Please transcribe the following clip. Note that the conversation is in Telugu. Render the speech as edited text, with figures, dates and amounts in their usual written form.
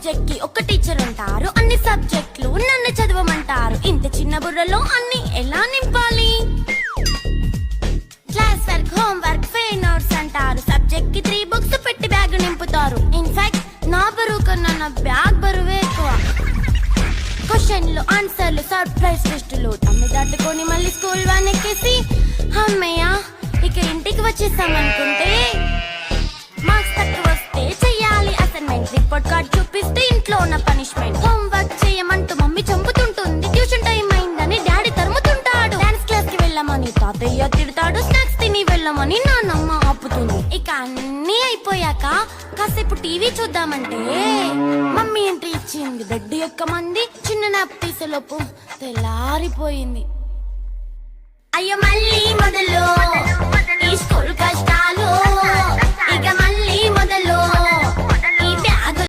సబ్జెక్ట్ కి ఒక టీచర్ ఉంటారు, అన్ని సబ్జెక్టులు నన్ను చదవమంటారు. ఇంత చిన్న బుర్రలో అన్ని ఎలా నింపాలి? Class work, home work, fair notes అంటారు. సబ్జెక్ట్ కి 3 బుక్స్ పెట్టి బ్యాగ్ నింపుతారు. ఇన్ఫాక్ట్ నా బరువు కన్నా నా బ్యాగ్ బరువే ఎక్కువ. క్వశ్చన్లు, ఆన్సర్లు, సర్ప్రైజ్ టెస్టులు తమ్మి దాటుకొని మళ్ళీ స్కూల్ వ్యాన్ ఎక్కేసి అమ్మయ్య ఇక ఇంటికి వచ్చేసామనుకుంటే మార్క్స్ తక్కువ వస్తే చెయ్యాలి అసైన్మెంట్. రిపోర్ట్ కార్డ్ చూపిస్తే ఇంట్లో ఉన్న పనిష్మెంట్. హోమ్ వర్క్ చేయమంటూ మమ్మీ చంపుతుంటుంది. ట్యూషన్ టైం అయిందని డాడీ తరుముతుంటాడు. డాన్స్ క్లాస్ కి వెళ్ళమని తాతయ్య తిడతాడు. స్నాక్స్ తిని వెళ్ళమని నాన్నమ్మ ఆపుతుంది. ఇక అన్నీ అయిపోయాక కాసేపు టీవీ చూద్దామంటే మమ్మీ ఎంట్రీ ఇచ్చింది. బెడ్ యొక్క మంది చిన్న నాప్ తీసేలోపు తెల్లారిపోయింది. అయ్యో మళ్ళీ మొదలు ఈ స్కూల్ కష్టం.